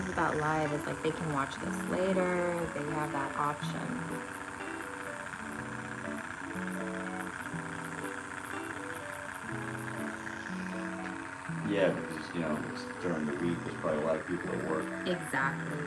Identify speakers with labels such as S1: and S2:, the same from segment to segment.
S1: love about live is like they can watch this later. They have that option.
S2: Yeah, because, you know, it's during the week, there's probably a lot of people at work.
S1: Exactly.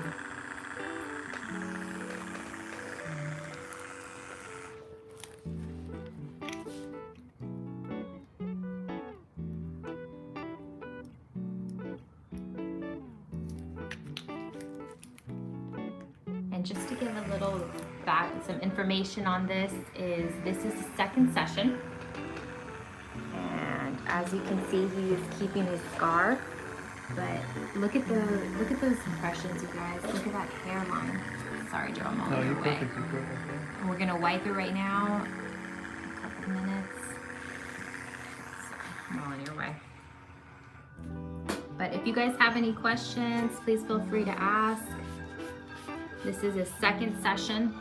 S1: And just to give a little back, some information on this is the second session. And as you can see, he is keeping his scar. But look at those impressions, you guys. Look at that hairline. Sorry, Joe, I'm all in your way. And we're gonna wipe it right now. A couple minutes. Sorry, I'm all in your way. But if you guys have any questions, please feel free to ask. This is a second session.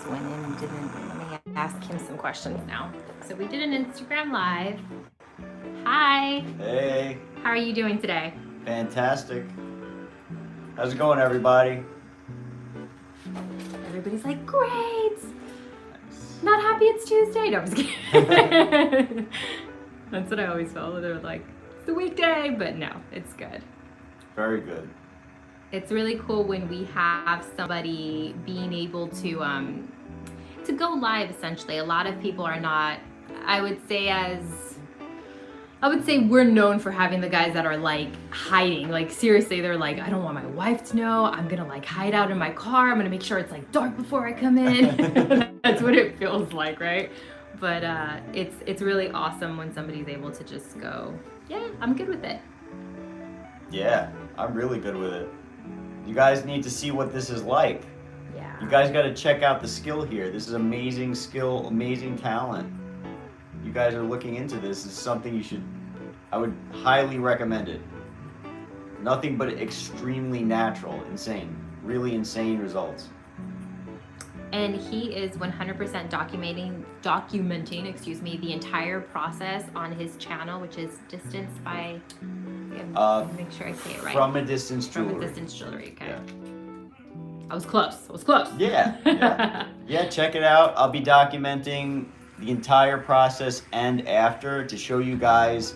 S1: Went in and didn't, let me ask him some questions now. So we did an Instagram live. Hi.
S2: Hey.
S1: How are you doing today?
S2: Fantastic. How's it going, everybody?
S1: Everybody's like, great.
S2: Nice.
S1: Not happy it's Tuesday. No, I'm just kidding. That's what I always felt. They're like, it's a weekday, but no, it's good.
S2: Very good.
S1: It's really cool when we have somebody being able to go live, essentially. A lot of people are not, I would say we're known for having the guys that are like hiding. Like seriously, they're like, I don't want my wife to know. I'm gonna like hide out in my car. I'm gonna make sure it's like dark before I come in. That's what it feels like, right? But it's really awesome when somebody's able to just go, yeah, I'm good with it.
S2: Yeah, I'm really good with it. You guys need to see what this is like.
S1: Yeah.
S2: You guys got to check out the skill here. This is amazing skill, amazing talent. You guys are looking into this. It's something I would highly recommend it. Nothing but extremely natural, insane, really insane results.
S1: And he is 100% documenting, the entire process on his channel, which is Distance by, make sure I say it right.
S2: From a Distance Jewelry.
S1: From a Distance Jewelry, okay.
S2: Yeah.
S1: I was close.
S2: Yeah. Yeah, check it out. I'll be documenting the entire process and after to show you guys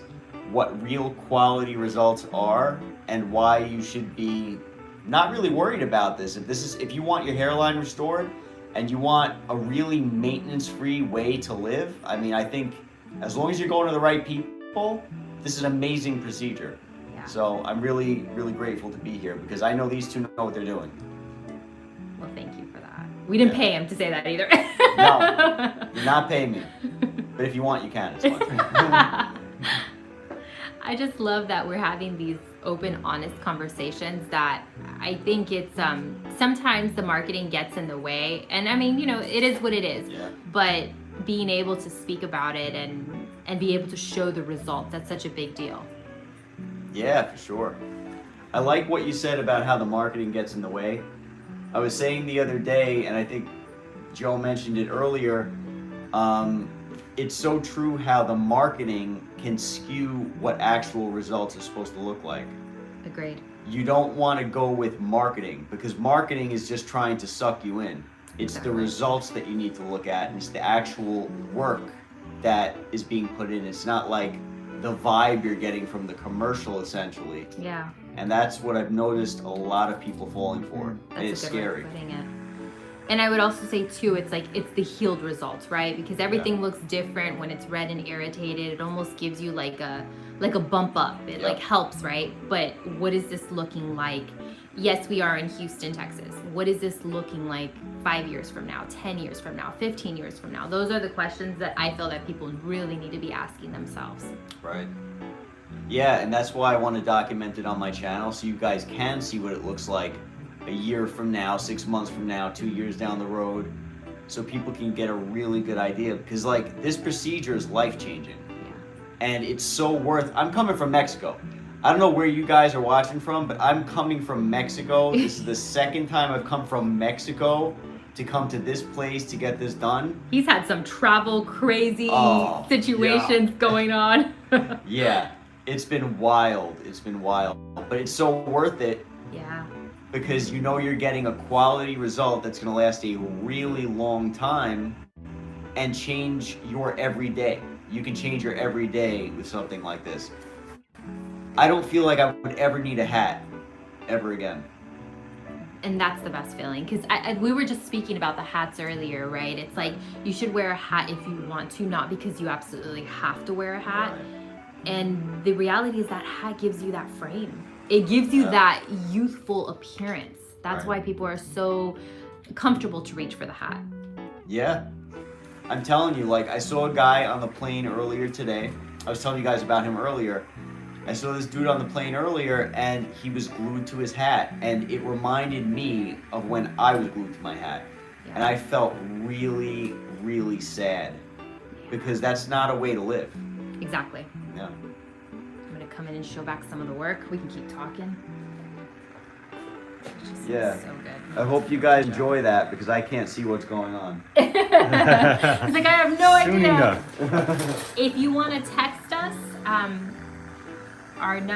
S2: what real quality results are and why you should be not really worried about this. If you want your hairline restored and you want a really maintenance-free way to live, I mean, I think as long as you're going to the right people, this is an amazing procedure.
S1: Yeah.
S2: So I'm really, really grateful to be here because I know these two know what they're doing.
S1: Well, thank you for that. We didn't pay him to say that either.
S2: No, you're not paying me. But if you want, you can. It's fine.
S1: I just love that we're having these open, honest conversations that I think it's, sometimes the marketing gets in the way. And I mean, you know, it is what it is.
S2: Yeah.
S1: But being able to speak about it and be able to show the results, that's such a big deal.
S2: Yeah, for sure. I like what you said about how the marketing gets in the way. I was saying the other day, and I think Joe mentioned it earlier, it's so true how the marketing can skew what actual results are supposed to look like.
S1: Agreed.
S2: You don't want to go with marketing because marketing is just trying to suck you in. It's the results that you need to look at, and it's the actual work that is being put in. It's not like the vibe you're getting from the commercial, essentially.
S1: Yeah.
S2: And that's what I've noticed a lot of people falling for.
S1: That's
S2: And it's
S1: a good way
S2: scary.
S1: of putting it. And I would also say too, it's like, it's the healed results, right? Because everything looks different when it's red and irritated. It almost gives you like a bump up. It like helps, right? But what is this looking like Yes, we are in Houston, Texas. What is this looking like 5 years from now, 10 years from now, 15 years from now? Those are the questions that I feel that people really need to be asking themselves.
S2: Right. Yeah, and that's why I want to document it on my channel so you guys can see what it looks like a year from now, 6 months from now, 2 years down the road, so people can get a really good idea. Because like this procedure is life-changing.
S1: Yeah.
S2: And it's so worth. I'm coming from Mexico. I don't know where you guys are watching from, but I'm coming from Mexico. This is the second time I've come from Mexico to come to this place to get this done.
S1: He's had some travel crazy situations going on.
S2: Yeah, it's been wild. It's been wild. But it's so worth it.
S1: Yeah.
S2: Because you know you're getting a quality result that's going to last a really long time and change your everyday. You can change your everyday with something like this. I don't feel like I would ever need a hat ever again.
S1: And that's the best feeling, because we were just speaking about the hats earlier, right? It's like you should wear a hat if you want to, not because you absolutely have to wear a hat.
S2: Right.
S1: And the reality is that hat gives you that frame. It gives you that youthful appearance. That's why people are so comfortable to reach for the hat.
S2: Yeah. I'm telling you, like I saw a guy on the plane earlier today. I was telling you guys about him earlier. I saw this dude on the plane earlier and he was glued to his hat, and it reminded me of when I was glued to my hat.
S1: Yeah.
S2: And I felt really, really sad because that's not a way to live.
S1: Exactly.
S2: Yeah.
S1: I'm gonna come in and show back some of the work. We can keep talking.
S2: Yeah.
S1: So good.
S2: I hope you guys enjoy that because I can't see what's going on.
S1: He's like, I have no
S3: Soon
S1: idea.
S3: enough.
S1: If you want to text us,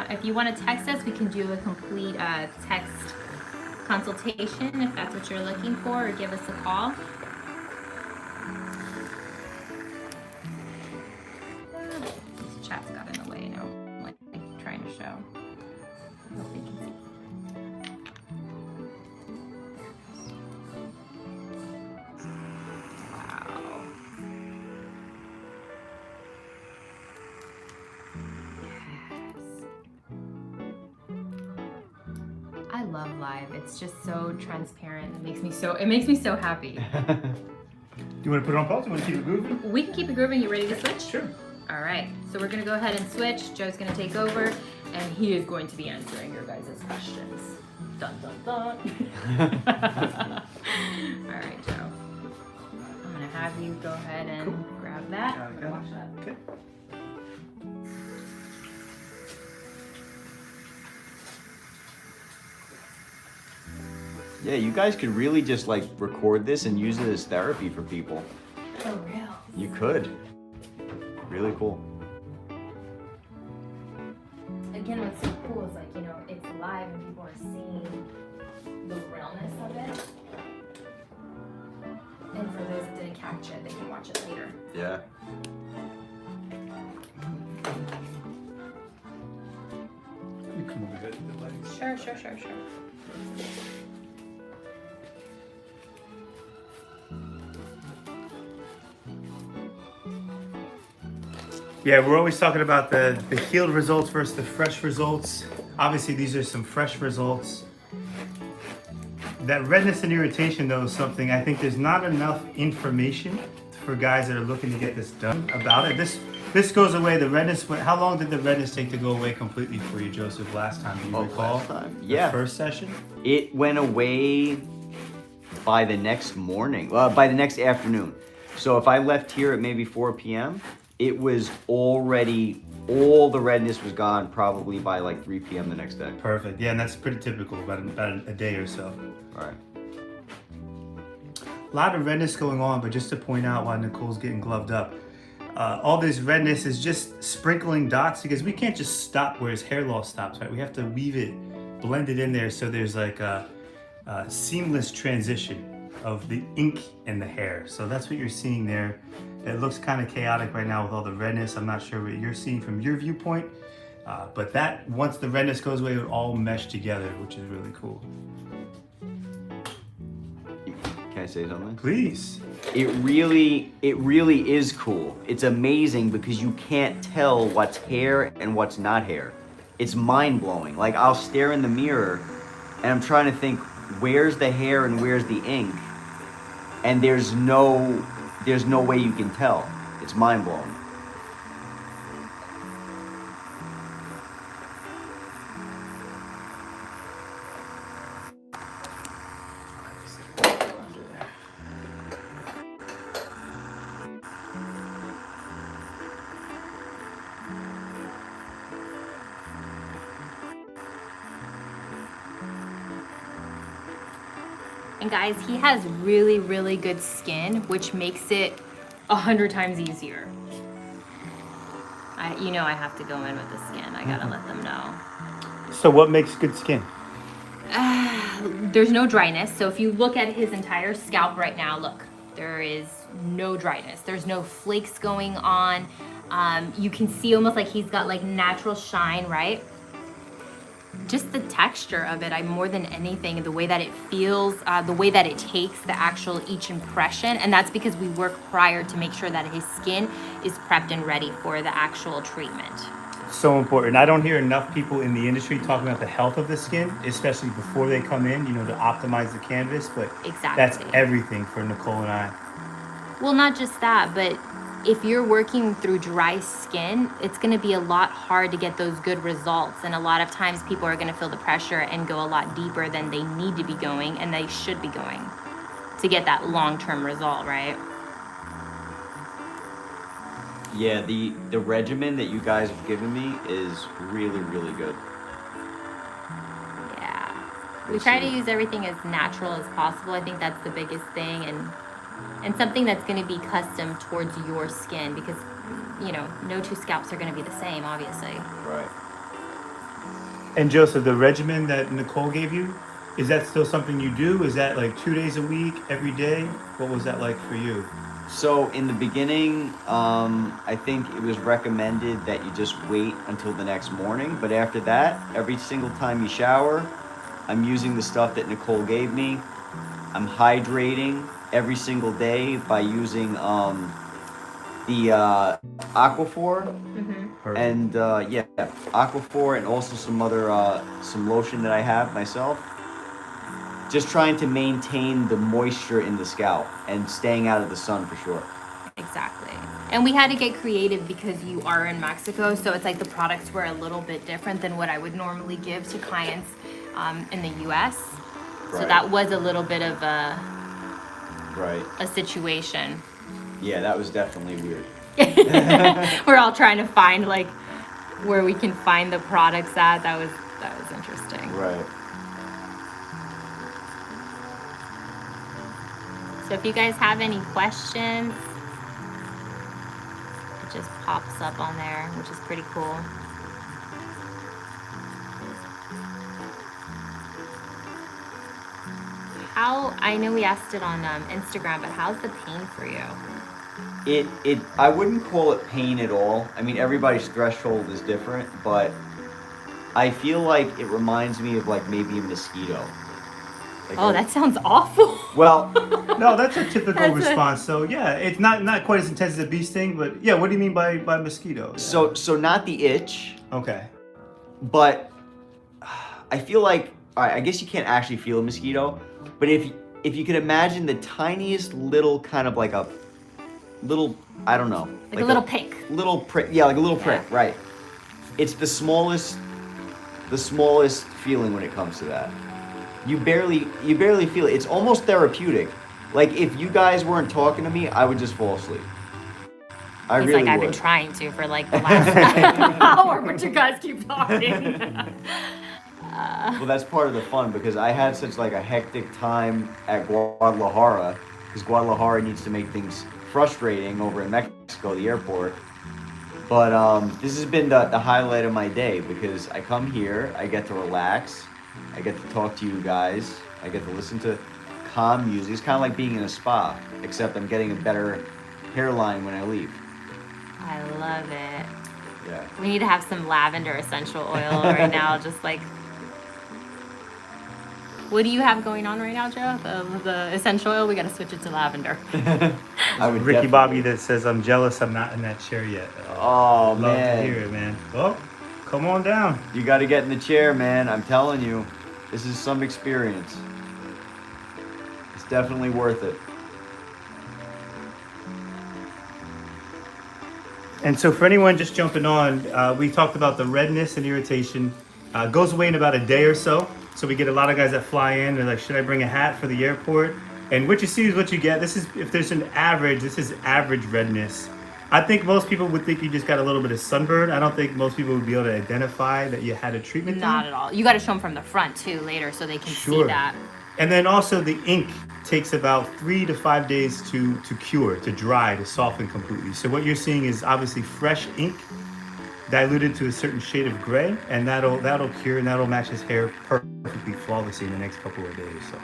S1: if you want to text us, we can do a complete text consultation if that's what you're looking for, or give us a call. This chat's got in the way now. I'm like trying to show. I hope they can see. Wow. I love live. It's just so transparent. It makes me so happy.
S3: Do you want to put it on pause? You want to keep it moving?
S1: We can keep it grooving. You ready to switch?
S3: Sure.
S1: All right. So we're gonna go ahead and switch. Joe's gonna take over, and he is going to be answering your guys' questions. Dun dun dun. All right, Joe. I'm gonna have you go ahead and grab that.
S3: Okay.
S1: Watch that.
S3: Okay.
S2: Yeah, you guys could really just like record this and use it as therapy for people.
S1: For real.
S2: You could. Really cool.
S1: Again, what's so cool is like, you know, it's live and people are seeing the realness of it. And for those that didn't catch it, they can watch it later.
S2: Yeah.
S3: You come over here to the lights.
S1: Sure.
S3: Yeah, we're always talking about the healed results versus the fresh results. Obviously, these are some fresh results. That redness and irritation, though, is something I think there's not enough information for guys that are looking to get this done about it. This goes away. The redness. How long did the redness take to go away completely for you, Joseph? Last time, do you recall?
S2: Last time?
S3: The
S2: Yeah.
S3: first session.
S2: It went away by the next morning, by the next afternoon. So if I left here at maybe 4 p.m., it was already, all the redness was gone probably by like 3 p.m. the next day.
S3: Perfect. Yeah, and that's pretty typical, about a day or so.
S2: All right.
S3: A lot of redness going on, but just to point out while Nicole's getting gloved up, all this redness is just sprinkling dots because we can't just stop where his hair loss stops, right? We have to weave it, blend it in there so there's like a seamless transition of the ink and the hair. So that's what you're seeing there. It looks kind of chaotic right now with all the redness. I'm not sure what you're seeing from your viewpoint, but that once the redness goes away, it would all mesh together, which is really cool.
S2: Can I say something?
S3: Please.
S2: It really is cool. It's amazing because you can't tell what's hair and what's not hair. It's mind-blowing. Like I'll stare in the mirror and I'm trying to think, where's the hair and where's the ink? And there's no way you can tell. It's mind blowing.
S1: And guys, he has really, really good skin, which makes it 100 times easier. You know I have to go in with the skin. I gotta let them know.
S3: So what makes good skin?
S1: There's no dryness. So if you look at his entire scalp right now, look, there is no dryness. There's no flakes going on. You can see almost like he's got like natural shine, right? Just the texture of it, more than anything, the way that it feels, the way that it takes the actual each impression. And that's because we work prior to make sure that his skin is prepped and ready for the actual treatment.
S3: So important. I don't hear enough people in the industry talking about the health of the skin, especially before they come in, you know, to optimize the canvas. But
S1: exactly,
S3: that's everything for Nicole and I.
S1: Well, not just that, but if you're working through dry skin, it's going to be a lot hard to get those good results. And a lot of times people are going to feel the pressure and go a lot deeper than they need to be going and they should be going to get that long-term result, right?
S2: Yeah, the regimen that you guys have given me is really, really good.
S1: Yeah. We try to use everything as natural as possible. I think that's the biggest thing. And something that's going to be custom towards your skin, because, you know, no two scalps are going to be the same, obviously.
S2: Right.
S3: And Joseph, the regimen that Nicole gave you, is that still something you do? Is that like 2 days a week, every day? What was that like for you?
S2: So in the beginning, I think it was recommended that you just wait until the next morning. But after that, every single time you shower, I'm using the stuff that Nicole gave me. I'm hydrating every single day by using the Aquaphor, and Aquaphor, and also some other some lotion that I have myself. Just trying to maintain the moisture in the scalp and staying out of the sun for sure.
S1: Exactly. And we had to get creative because you are in Mexico, so it's like the products were a little bit different than what I would normally give to clients in the US.
S2: Right.
S1: So that was a little bit of a situation.
S2: Yeah, that was definitely weird.
S1: We're all trying to find like where we can find the products at. That was interesting.
S2: Right.
S1: So if you guys have any questions, it just pops up on there, which is pretty cool. I know we asked it on Instagram, but how's the pain for you?
S2: I wouldn't call it pain at all. I mean, everybody's threshold is different, but I feel like it reminds me of like maybe a mosquito. Like
S1: that sounds awful.
S2: Well,
S3: no, that's a typical response. So yeah, it's not quite as intense as a bee sting, but yeah, what do you mean by mosquito? Yeah.
S2: So not the itch.
S3: Okay.
S2: But I feel like, all right, I guess you can't actually feel a mosquito, but if you could imagine the tiniest little kind of like a little, I don't know,
S1: like a little pick.
S2: Little prick. Yeah, like a little prick, right. It's the smallest feeling when it comes to that. You barely feel it. It's almost therapeutic. Like if you guys weren't talking to me, I would just fall asleep.
S1: He's
S2: really
S1: like, I've been trying to for like the last hour, but you guys keep talking.
S2: Well, that's part of the fun because I had such like a hectic time at Guadalajara because Guadalajara needs to make things frustrating over in Mexico, the airport. But this has been the highlight of my day because I come here, I get to relax, I get to talk to you guys, I get to listen to calm music. It's kind of like being in a spa, except I'm getting a better hairline when I leave.
S1: I love it.
S2: Yeah.
S1: We need to have some lavender essential oil right now, just like. What do you have going on right now, Joe? The essential oil? We got to switch it to lavender.
S3: Ricky Bobby that says, I'm jealous I'm not in that chair yet.
S2: Oh,
S3: Love
S2: man.
S3: to hear it, man. Oh, come on down.
S2: You got to get in the chair, man. I'm telling you. This is some experience. It's definitely worth it.
S3: And so for anyone just jumping on, we talked about the redness and irritation. Goes away in about a day or so. So we get a lot of guys that fly in. They're like, should I bring a hat for the airport? And what you see is what you get. This is, if there's an average, this is average redness. I think most people would think you just got a little bit of sunburn. I don't think most people would be able to identify that you had a treatment
S1: Not
S3: done.
S1: at all. You got to show them from the front too later so they can see that.
S3: And then also the ink takes about 3 to 5 days to cure, to dry, to soften completely. So what you're seeing is obviously fresh ink diluted to a certain shade of gray, and that'll cure and that'll match his hair perfectly flawlessly in the next couple of days. So.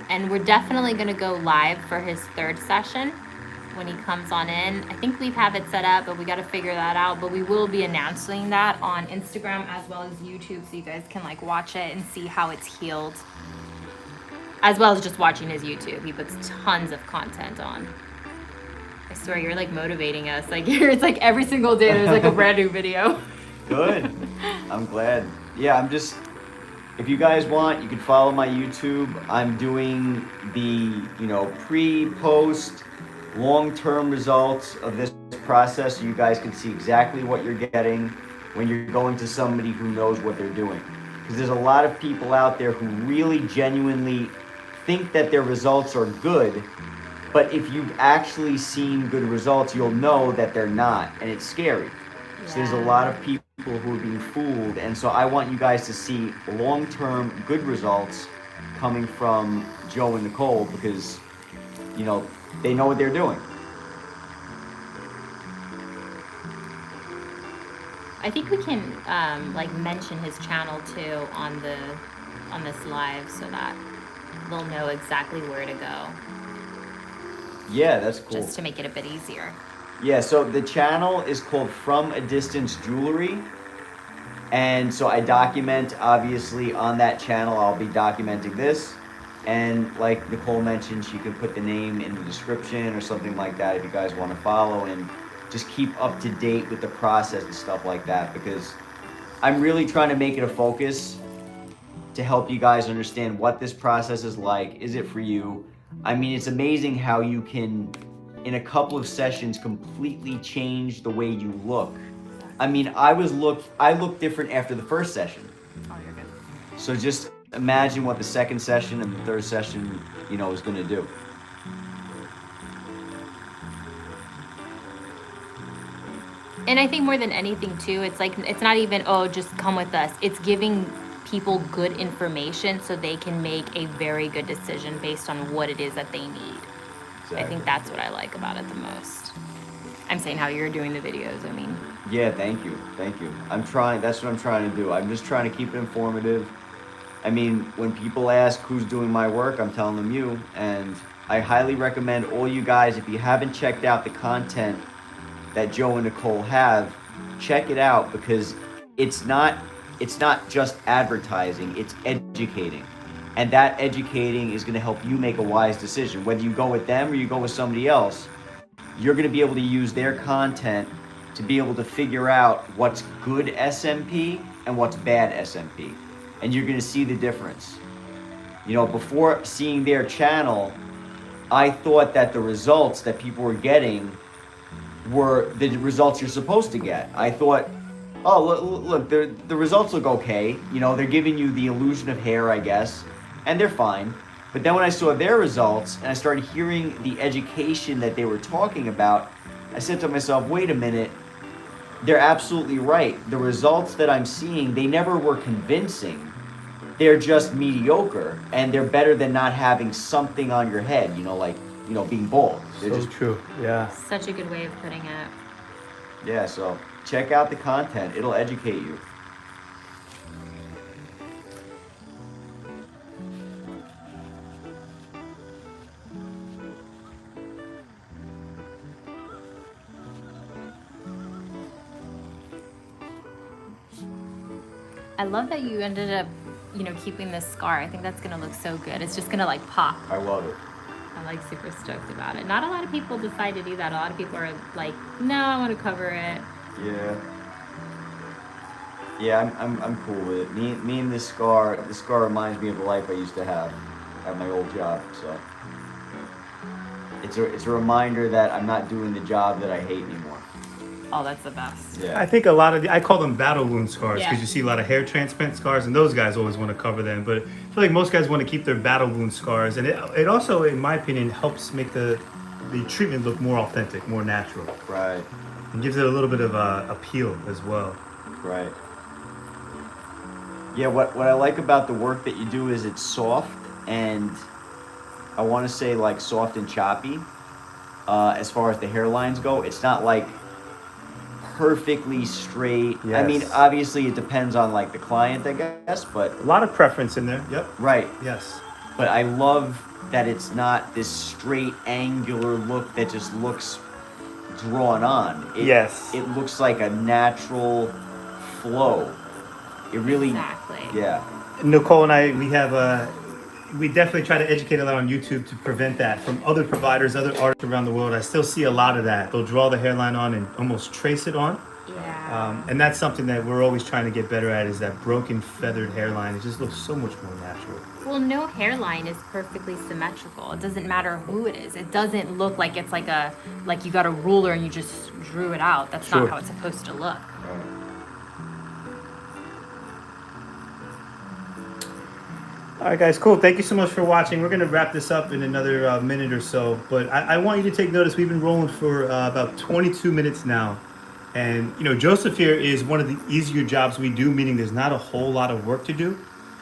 S1: And we're definitely going to go live for his third session when he comes on in. I think we have it set up, but we got to figure that out. But we will be announcing that on Instagram as well as YouTube, so you guys can like watch it and see how it's healed, as well as just watching his YouTube. He puts tons of content on. I swear, you're like motivating us. Like it's like every single day there's like a brand new video.
S2: Good. I'm glad. Yeah, I'm just, if you guys want, you can follow my YouTube. I'm doing the, pre, post, long-term results of this process so you guys can see exactly what you're getting when you're going to somebody who knows what they're doing. Because there's a lot of people out there who really genuinely think that their results are good, but if you've actually seen good results, you'll know that they're not, and it's scary. Yeah. So there's a lot of people who are being fooled, and so I want you guys to see long-term good results coming from Joe and Nicole because, they know what they're doing.
S1: I think we can mention his channel too on this live so that they'll know exactly where to go.
S2: Yeah, that's cool.
S1: Just to make it a bit easier.
S2: Yeah, so the channel is called From a Distance Jewelry. And so I document, obviously, on that channel, I'll be documenting this. And like Nicole mentioned, she could put the name in the description or something like that if you guys want to follow and just keep up to date with the process and stuff like that, because I'm really trying to make it a focus to help you guys understand what this process is like. Is it for you? I mean, it's amazing how you can, in a couple of sessions, completely change the way you look. I mean, I looked different after the first session.
S1: Oh, you're good.
S2: So just imagine what the second session and the third session, is going to do.
S1: And I think more than anything too, it's like, it's not even, just come with us. It's giving people good information so they can make a very good decision based on what it is that they need. Exactly. I think that's what I like about it the most. I'm saying how you're doing the videos, I mean.
S2: Yeah, thank you. That's what I'm trying to do. I'm just trying to keep it informative. I mean, when people ask who's doing my work, I'm telling them you. And I highly recommend all you guys, if you haven't checked out the content that Joe and Nicole have, check it out, because it's not just advertising, it's educating. And that educating is going to help you make a wise decision. Whether you go with them or you go with somebody else, you're going to be able to use their content to be able to figure out what's good SMP and what's bad SMP. And you're going to see the difference. Before seeing their channel, I thought that the results that people were getting were the results you're supposed to get. I thought, oh, look, the results look okay. They're giving you the illusion of hair, I guess, and they're fine. But then when I saw their results and I started hearing the education that they were talking about, I said to myself, wait a minute, they're absolutely right. The results that I'm seeing, they never were convincing. They're just mediocre, and they're better than not having something on your head, being bald. They're
S3: so true, yeah.
S1: Such a good way of putting it.
S2: Yeah, so check out the content. It'll educate you.
S1: I love that you ended up, keeping this scar. I think that's gonna look so good. It's just gonna pop.
S2: I love it.
S1: I'm super stoked about it. Not a lot of people decide to do that. A lot of people are like, no, I want to cover it.
S2: Yeah. Yeah, I'm cool with it. Me and this scar reminds me of the life I used to have at my old job. So it's a reminder that I'm not doing the job that I hate anymore.
S1: Oh, that's the best.
S2: Yeah.
S3: I think a lot of I call them battle wound scars because
S1: Yeah.
S3: you see a lot of hair transplant scars, and those guys always want to cover them. But I feel like most guys want to keep their battle wound scars, and it also, in my opinion, helps make the treatment look more authentic, more natural,
S2: Right.
S3: and gives it a little bit of appeal as well.
S2: Right. Yeah, what I like about the work that you do is it's soft, and I want to say like soft and choppy. As far as the hairlines go, it's not like perfectly straight. I mean,
S3: Yes.
S2: obviously it depends on like the client, I guess, but
S3: A lot of preference in there. Yep.
S2: right.
S3: Yes.
S2: But I love that it's not this straight angular look that just looks drawn on.
S3: Yes.
S2: It looks like a natural flow. It really,
S1: Exactly.
S2: yeah.
S3: Nicole and I, we definitely try to educate a lot on YouTube to prevent that from other providers, other artists around the world. I still see a lot of that. They'll draw the hairline on and almost trace it on.
S1: Yeah.
S3: And that's something that we're always trying to get better at, is that broken feathered hairline. It just looks so much more natural.
S1: Well, no hairline is perfectly symmetrical. It doesn't matter who it is. It doesn't look like it's like you got a ruler and you just drew it out. That's
S3: Sure.
S1: not how it's supposed to look.
S3: All right, guys, cool. Thank you so much for watching. We're going to wrap this up in another minute or so. But I want you to take notice. We've been rolling for about 22 minutes now. And, you know, Joseph here is one of the easier jobs we do, meaning there's not a whole lot of work to do.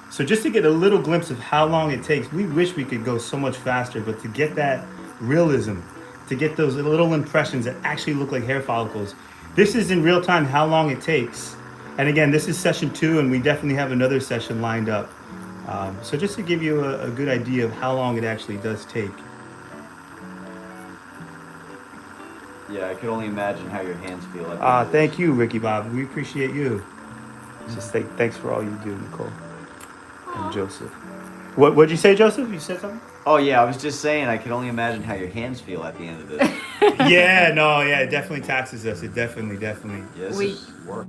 S3: So just to get a little glimpse of how long it takes, we wish we could go so much faster, but to get that realism, to get those little impressions that actually look like hair follicles, this is in real time how long it takes. And again, this is session 2, and we definitely have another session lined up. So just to give you a good idea of how long it actually does take.
S2: Yeah, I could only imagine how your hands feel. At the end of
S3: Thank
S2: this.
S3: you, Ricky Bob. We appreciate you. Just thanks for all you do, Nicole and Joseph. What'd you say, Joseph? You said something?
S2: Oh yeah, I was just saying I could only imagine how your hands feel at the end of this.
S3: Yeah, it definitely taxes us. It definitely.
S2: Yeah, this
S1: We-
S2: is work.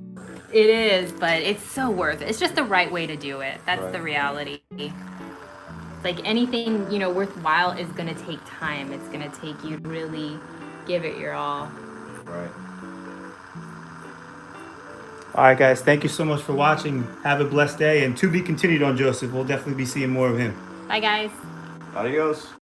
S1: It is, but it's so worth it. It's just the right way to do it. That's
S2: Right.
S1: the reality. Like anything, you know, worthwhile is going to take time. It's going to take you to really give it your all.
S2: Right.
S3: All right, guys. Thank you so much for watching. Have a blessed day. And to be continued on Joseph. We'll definitely be seeing more of him.
S1: Bye, guys.
S2: Adios.